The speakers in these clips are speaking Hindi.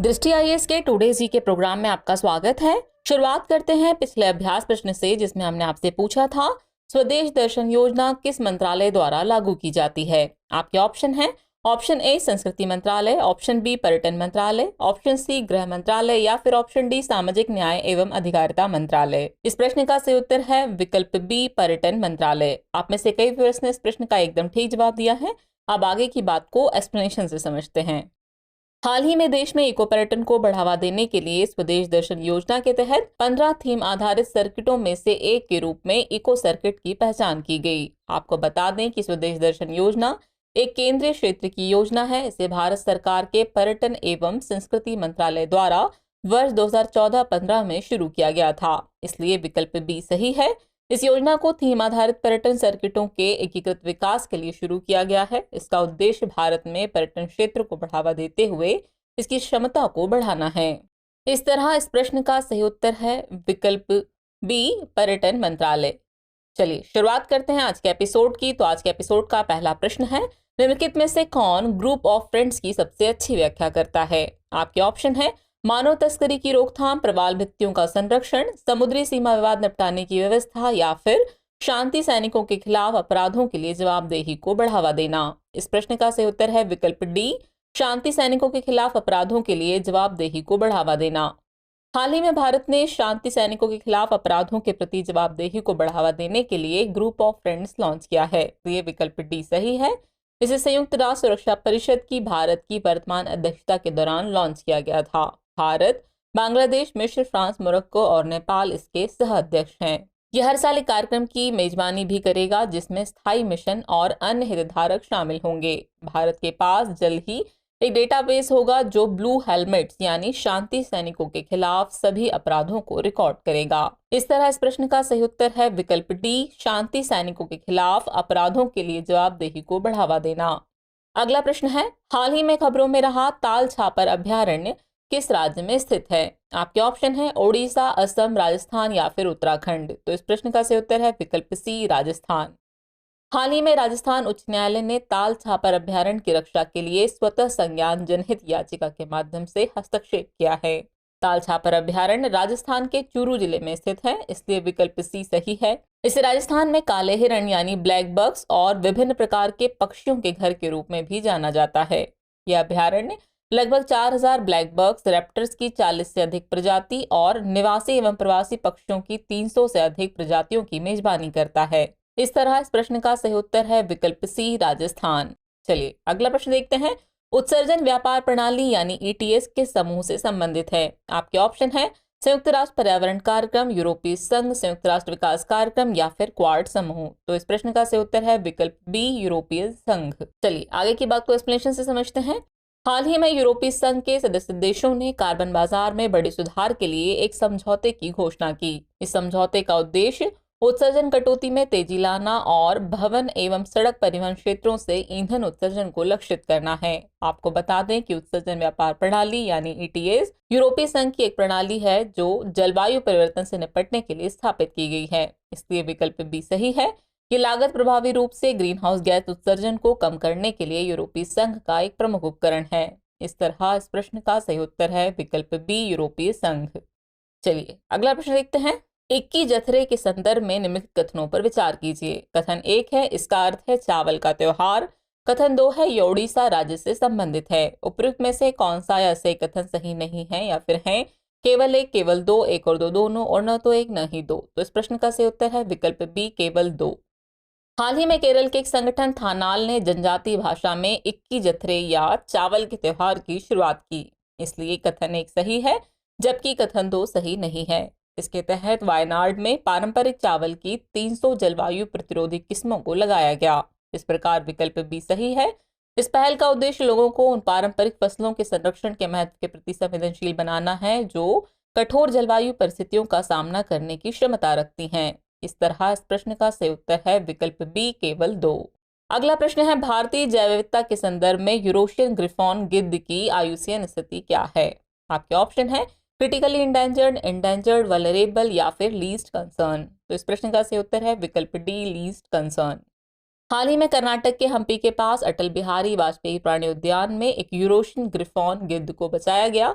दृष्टि आईएएस के टुडे जी के प्रोग्राम में आपका स्वागत है। शुरुआत करते हैं पिछले अभ्यास प्रश्न से, जिसमें हमने आपसे पूछा था स्वदेश दर्शन योजना किस मंत्रालय द्वारा लागू की जाती है। आपके ऑप्शन हैं ऑप्शन ए संस्कृति मंत्रालय, ऑप्शन बी पर्यटन मंत्रालय, ऑप्शन सी गृह मंत्रालय या फिर ऑप्शन डी सामाजिक न्याय एवं अधिकारिता मंत्रालय। इस प्रश्न का सही उत्तर है विकल्प बी पर्यटन मंत्रालय। आप में से कई व्यूअर्स ने इस प्रश्न का एकदम ठीक जवाब दिया है। अब आगे की बात को एक्सप्लेनेशन से समझते हैं। हाल ही में देश में इको पर्यटन को बढ़ावा देने के लिए स्वदेश दर्शन योजना के तहत 15 थीम आधारित सर्किटों में से एक के रूप में इको सर्किट की पहचान की गई। आपको बता दें कि स्वदेश दर्शन योजना एक केंद्रीय क्षेत्र की योजना है। इसे भारत सरकार के पर्यटन एवं संस्कृति मंत्रालय द्वारा वर्ष 2014-15 में शुरू किया गया था, इसलिए विकल्प बी सही है। इस योजना को थीम आधारित पर्यटन सर्किटों के एकीकृत विकास के लिए शुरू किया गया है। इसका उद्देश्य भारत में पर्यटन क्षेत्र को बढ़ावा देते हुए इसकी क्षमता को बढ़ाना है। इस तरह इस प्रश्न का सही उत्तर है विकल्प बी पर्यटन मंत्रालय। चलिए शुरुआत करते हैं आज के एपिसोड की। तो आज के एपिसोड का पहला प्रश्न है, निम्नलिखित में से कौन ग्रुप ऑफ फ्रेंड्स की सबसे अच्छी व्याख्या करता है। आपके ऑप्शन है मानव तस्करी की रोकथाम, प्रवाल भित्तियों का संरक्षण, समुद्री सीमा विवाद निपटाने की व्यवस्था या फिर शांति सैनिकों के खिलाफ अपराधों के लिए जवाबदेही को बढ़ावा देना। इस प्रश्न का सही उत्तर है विकल्प डी शांति सैनिकों के खिलाफ अपराधों के लिए जवाबदेही को बढ़ावा देना। हाल ही में भारत ने शांति सैनिकों के खिलाफ अपराधों के प्रति जवाबदेही को बढ़ावा देने के लिए ग्रुप ऑफ फ्रेंड्स लॉन्च किया है। तो ये विकल्प डी सही है। इसे संयुक्त राष्ट्र सुरक्षा परिषद की भारत की वर्तमान अध्यक्षता के दौरान लॉन्च किया गया था। भारत, बांग्लादेश, मिस्र, फ्रांस, मोरक्को और नेपाल इसके सह अध्यक्ष हैं। यह हर साल एक कार्यक्रम की मेजबानी भी करेगा, जिसमें स्थायी मिशन और अन्य हितधारक शामिल होंगे। भारत के पास जल्द ही एक डेटाबेस होगा जो ब्लू हेलमेट्स यानी शांति सैनिकों के खिलाफ सभी अपराधों को रिकॉर्ड करेगा। इस तरह इस प्रश्न का सही उत्तर है विकल्प डी शांति सैनिकों के खिलाफ अपराधों के लिए जवाबदेही को बढ़ावा देना। अगला प्रश्न है, हाल ही में खबरों में रहा ताल छापर अभ्यारण्य किस राज्य में स्थित है। आपके ऑप्शन है ओडिशा, असम, राजस्थान या फिर उत्तराखंड। तो इस प्रश्न का सही उत्तर है विकल्प सी राजस्थान। हाल ही में राजस्थान उच्च न्यायालय ने ताल छापर अभ्यारण्य की रक्षा के लिए स्वतः संज्ञान जनहित याचिका के माध्यम से हस्तक्षेप किया है। ताल छापर अभ्यारण्य राजस्थान के चूरू जिले में स्थित है, इसलिए विकल्प सी सही है। इसे राजस्थान में काले हिरण यानी ब्लैक बक्स और विभिन्न प्रकार के पक्षियों के घर के रूप में भी जाना जाता है। यह अभ्यारण्य लगभग 4000 ब्लैक बक्स, रैप्टर्स की 40 से अधिक प्रजाति और निवासी एवं प्रवासी पक्षियों की 300 से अधिक प्रजातियों की मेजबानी करता है। इस तरह इस प्रश्न का सही उत्तर है विकल्प सी राजस्थान। चलिए अगला प्रश्न देखते हैं। उत्सर्जन व्यापार प्रणाली यानी ईटीएस के समूह से संबंधित है। आपके ऑप्शन है संयुक्त राष्ट्र पर्यावरण कार्यक्रम, यूरोपीय संघ, संयुक्त राष्ट्र विकास कार्यक्रम या फिर क्वाड समूह। तो इस प्रश्न का सही उत्तर है विकल्प बी यूरोपीय संघ। चलिए आगे की बात को एक्सप्लेनेशन से समझते हैं। हाल ही में यूरोपीय संघ के सदस्य देशों ने कार्बन बाजार में बड़े सुधार के लिए एक समझौते की घोषणा की। इस समझौते का उद्देश्य उत्सर्जन कटौती में तेजी लाना और भवन एवं सड़क परिवहन क्षेत्रों से ईंधन उत्सर्जन को लक्षित करना है। आपको बता दें कि उत्सर्जन व्यापार प्रणाली यानी ईटीएस यूरोपीय संघ की एक प्रणाली है जो जलवायु परिवर्तन से निपटने के लिए स्थापित की गई है, इसलिए विकल्प बी सही है। ये लागत प्रभावी रूप से ग्रीन हाउस गैस उत्सर्जन को कम करने के लिए यूरोपीय संघ का एक प्रमुख उपकरण है। इस तरह इस प्रश्न का सही उत्तर है विकल्प बी यूरोपीय संघ। चलिए अगला प्रश्न देखते हैं। 21 जथरे के संदर्भ में निम्नलिखित कथनों पर विचार कीजिए। कथन 1 है इसका अर्थ है चावल का त्योहार। कथन 2 है ये ओडिशा राज्य से संबंधित है। उपयुक्त में से कौन सा या सही कथन सही नहीं है या फिर है केवल एक, केवल दो, एक और दो दोनों और न तो एक न ही दो। तो इस प्रश्न का सही उत्तर है विकल्प बी केवल दो। हाल ही में केरल के एक संगठन थानाल ने जनजातीय भाषा में 21 जथरे या चावल के त्योहार की शुरुआत की, इसलिए कथन 1 सही है जबकि कथन 2 सही नहीं है। इसके तहत वायनाड में पारंपरिक चावल की 300 जलवायु प्रतिरोधी किस्मों को लगाया गया। इस प्रकार विकल्प बी सही है। इस पहल का उद्देश्य लोगों को उन पारंपरिक फसलों के संरक्षण के महत्व के प्रति संवेदनशील बनाना है जो कठोर जलवायु परिस्थितियों का सामना करने की क्षमता रखती हैं। इस तरह इस प्रश्न का सही उत्तर है विकल्प बी केवल 2। अगला प्रश्न है भारतीय जैव विविधता के संदर्भ में यूरेशियन ग्रिफॉन गिद्ध की आयुसीन स्थिति क्या है। आपके ऑप्शन है क्रिटिकली इंडेंजर्ड, इंडेंजर्ड, वल्नरेबल या फिर लीस्ट कंसर्न। तो इस प्रश्न का सही उत्तर है विकल्प डी लीस्ट कंसर्न। हाल ही में कर्नाटक के हम्पी के पास अटल बिहारी वाजपेयी प्राणी उद्यान में एक यूरेशियन ग्रिफॉन गिद्ध को बचाया गया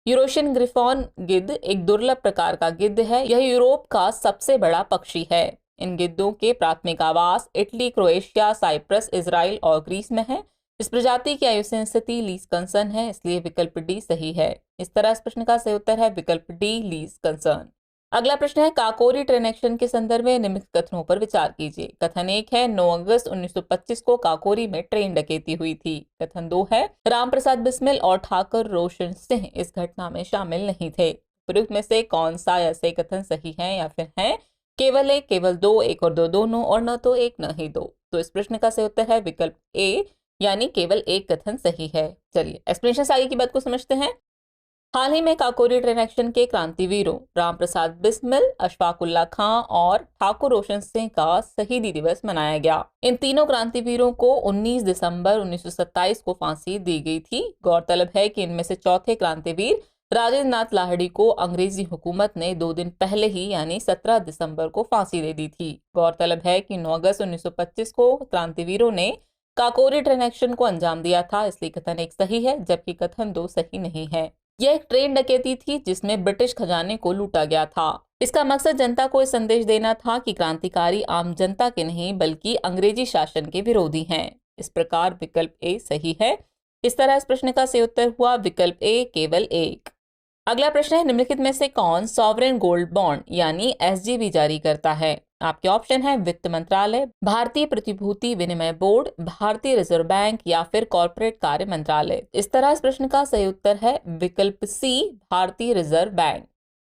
यूरोशियन ग्रिफॉन गिद्ध एक दुर्लभ प्रकार का गिद्ध है। यह यूरोप का सबसे बड़ा पक्षी है। इन गिद्धों के प्राथमिक आवास इटली, क्रोएशिया, साइप्रस, इजराइल और ग्रीस में है। इस प्रजाति की आयु स्थिति लीज कंसर्न है, इसलिए विकल्प डी सही है। इस तरह इस प्रश्न का सही उत्तर है विकल्प डी, लीज कंसर्न। अगला प्रश्न है काकोरी ट्रेन एक्शन के संदर्भ में निम्नलिखित कथनों पर विचार कीजिए। कथन 1 है 9 अगस्त 1925 को काकोरी में ट्रेन डकैती हुई थी। कथन 2 है रामप्रसाद बिस्मिल और ठाकुर रोशन सिंह इस घटना में शामिल नहीं थे। उपयुक्त में से कौन सा ऐसे कथन सही है या फिर है केवल एक, केवल दो, एक और दो दोनों, और न तो एक न ही दो। तो इस प्रश्न का सही उत्तर है विकल्प ए, यानी केवल एक कथन सही है। चलिए एक्सप्लेनेशन से आगे की बात को समझते हैं। हाल ही में काकोरी ट्रेन एक्शन के क्रांतिवीरों रामप्रसाद बिस्मिल, अशफाकुल्ला खां और ठाकुर रोशन सिंह का शहीदी दिवस मनाया गया। इन तीनों क्रांतिवीरों को 19 दिसंबर 1927 को फांसी दी गई थी। गौरतलब है कि इनमें से चौथे क्रांतिवीर राजेंद्र नाथ लाहिड़ी को अंग्रेजी हुकूमत ने 2 दिन पहले ही यानी 17 दिसंबर को फांसी दे दी थी। गौरतलब है कि 9 अगस्त 1925 को क्रांतिवीरों ने काकोरी ट्रेन एक्शन को अंजाम दिया था, इसलिए कथन 1 सही है जबकि कथन 2 सही नहीं है। यह एक ट्रेन डकैती थी जिसमें ब्रिटिश खजाने को लूटा गया था। इसका मकसद जनता को यह संदेश देना था कि क्रांतिकारी आम जनता के नहीं बल्कि अंग्रेजी शासन के विरोधी हैं। इस प्रकार विकल्प ए सही है। इस तरह इस प्रश्न का सही उत्तर हुआ विकल्प ए, केवल एक। अगला प्रश्न है निम्नलिखित में से कौन सॉवरेन गोल्ड बॉन्ड यानी एसजीबी जारी करता है। आपके ऑप्शन है वित्त मंत्रालय, भारतीय प्रतिभूति विनिमय बोर्ड, भारतीय रिजर्व बैंक या फिर कॉर्पोरेट कार्य मंत्रालय। इस तरह इस प्रश्न का सही उत्तर है विकल्प सी, भारतीय रिजर्व बैंक।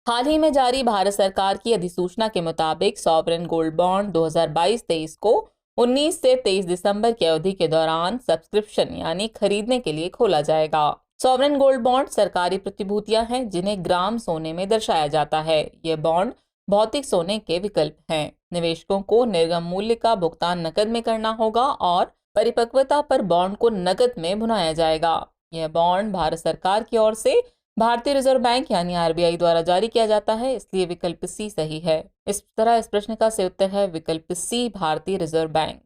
हाल ही में जारी भारत सरकार की अधिसूचना के मुताबिक सॉवरेन गोल्ड बॉन्ड 2022-23 को 19 से 23 दिसंबर की अवधि के दौरान सब्सक्रिप्शन यानी खरीदने के लिए खोला जाएगा। सॉवरेन गोल्ड बॉन्ड सरकारी प्रतिभूतियां हैं जिन्हें ग्राम सोने में दर्शाया जाता है। ये बॉन्ड भौतिक सोने के विकल्प हैं। निवेशकों को निर्गम मूल्य का भुगतान नकद में करना होगा और परिपक्वता पर बॉन्ड को नकद में भुनाया जाएगा। यह बॉन्ड भारत सरकार की ओर से भारतीय रिजर्व बैंक यानी आरबीआई द्वारा जारी किया जाता है, इसलिए विकल्प सी सही है। इस तरह इस प्रश्न का सही उत्तर है विकल्प सी, भारतीय रिजर्व बैंक।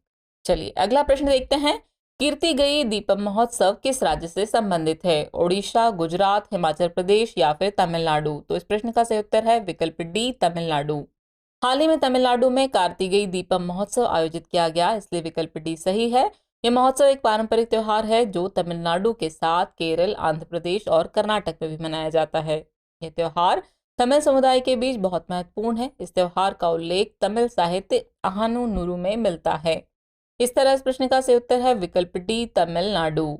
चलिए अगला प्रश्न देखते हैं। कीर्ति गई दीपम महोत्सव किस राज्य से संबंधित है? ओडिशा, गुजरात, हिमाचल प्रदेश या फिर तमिलनाडु। तो इस प्रश्न का सही उत्तर है विकल्प डी, तमिलनाडु। हाल ही में तमिलनाडु में कार्तिकेय दीपम महोत्सव आयोजित किया गया, इसलिए विकल्प डी सही है। यह महोत्सव एक पारंपरिक त्योहार है जो तमिलनाडु के साथ केरल, आंध्र प्रदेश और कर्नाटक में भी मनाया जाता है। यह त्योहार तमिल समुदाय के बीच बहुत महत्वपूर्ण है। इस त्योहार का उल्लेख तमिल साहित्य अहानुनुरू में मिलता है। इस तरह इस प्रश्न का सही उत्तर है विकल्प डी, तमिलनाडु।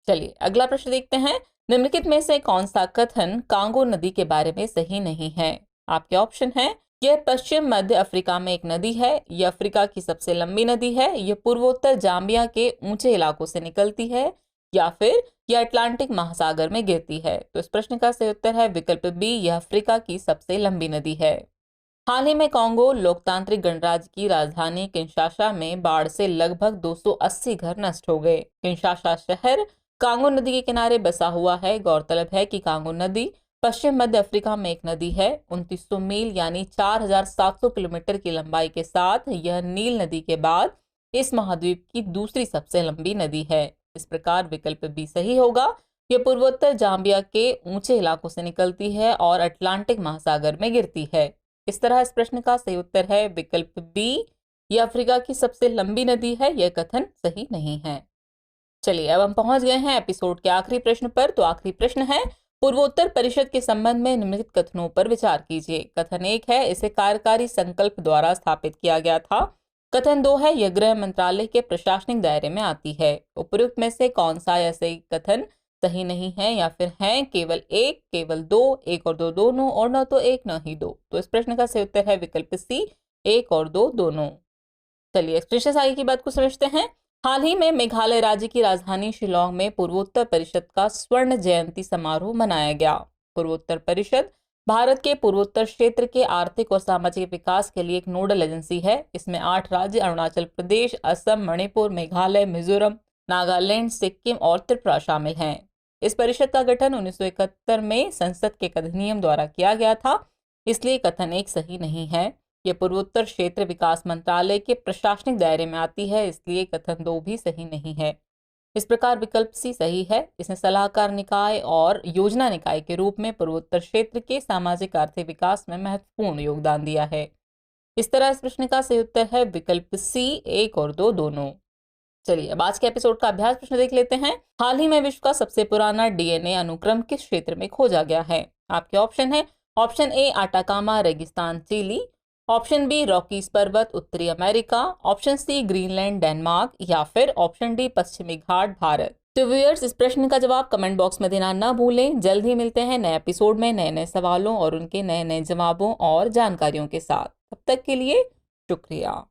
चलिए अगला प्रश्न देखते हैं। निम्नलिखित में से कौन सा कथन कांगो नदी के बारे में सही नहीं है? आपके ऑप्शन है यह पश्चिम मध्य अफ्रीका में एक नदी है, यह अफ्रीका की सबसे लंबी नदी है, यह पूर्वोत्तर जाम्बिया के ऊंचे इलाकों से निकलती है, या फिर यह अटलांटिक महासागर में गिरती है। तो इस प्रश्न का सही उत्तर है विकल्प बी, यह अफ्रीका की सबसे लंबी नदी है। हाल ही में कांगो लोकतांत्रिक गणराज्य की राजधानी किंशासा में बाढ़ से लगभग 280 घर नष्ट हो गए। किंशासा शहर कांगो नदी के किनारे बसा हुआ है। गौरतलब है कि कांगो नदी पश्चिम मध्य अफ्रीका में एक नदी है। 2900 मील यानी 4700 किलोमीटर की लंबाई के साथ यह नील नदी के बाद इस महाद्वीप की दूसरी सबसे लंबी नदी है। इस प्रकार विकल्प बी सही होगा। यह पूर्वोत्तर जाम्बिया के ऊंचे इलाकों से निकलती है और अटलांटिक महासागर में गिरती है। इस तरह इस प्रश्न का सही उत्तर है विकल्प बी, यह अफ्रीका की सबसे लंबी नदी है। यह कथन सही नहीं है। चलिए अब हम पहुंच गए हैं एपिसोड के आखिरी प्रश्न पर। तो आखिरी प्रश्न है पूर्वोत्तर परिषद के संबंध में निम्नलिखित कथनों पर विचार कीजिए। कथन 1 है इसे कार्यकारी संकल्प द्वारा स्थापित किया गया था। कथन 2 है यह गृह मंत्रालय के प्रशासनिक दायरे में आती है। उपयुक्त में से कौन सा ऐसे कथन सही नहीं है या फिर हैं केवल एक, केवल दो, एक और दो दोनों, और न तो एक न ही दो। तो इस प्रश्न का सही उत्तर है विकल्प सी, एक और दो दोनों। चलिए एक्सप्रेशन आगे की बात को समझते हैं। हाल ही में मेघालय राज्य की राजधानी शिलोंग में पूर्वोत्तर परिषद का स्वर्ण जयंती समारोह मनाया गया। पूर्वोत्तर परिषद भारत के पूर्वोत्तर क्षेत्र के आर्थिक और सामाजिक विकास के लिए एक नोडल एजेंसी है। इसमें 8 राज्य अरुणाचल प्रदेश, असम, मणिपुर, मेघालय, मिजोरम, नागालैंड, सिक्किम और त्रिपुरा शामिल हैं। इस परिषद का गठन 1971 में संसद के एक अधिनियम द्वारा किया गया था, इसलिए कथन 1 सही नहीं है। यह पूर्वोत्तर क्षेत्र विकास मंत्रालय के प्रशासनिक दायरे में आती है, इसलिए कथन 2 भी सही नहीं है। इस प्रकार विकल्प सी सही है। इसने सलाहकार निकाय और योजना निकाय के रूप में पूर्वोत्तर क्षेत्र के सामाजिक आर्थिक विकास में महत्वपूर्ण योगदान दिया है। इस तरह इस प्रश्न का सही उत्तर है विकल्प सी, 1 और 2 दोनों। चलिए अब आज के एपिसोड का अभ्यास प्रश्न देख लेते हैं। हाल ही में विश्व का सबसे पुराना डीएनए अनुक्रम किस क्षेत्र में खोजा गया है? आपके ऑप्शन है ऑप्शन ए आटाकामा रेगिस्तान चिली, ऑप्शन बी रॉकीज पर्वत उत्तरी America, option C Greenland Denmark या फिर ऑप्शन डी पश्चिमी घाट भारत। तो व्यूअर्स, इस प्रश्न का जवाब कमेंट बॉक्स में देना ना भूलें। जल्द ही मिलते हैं नए एपिसोड में नए नए सवालों और उनके नए नए जवाबों और जानकारियों के साथ। तब तक के लिए शुक्रिया।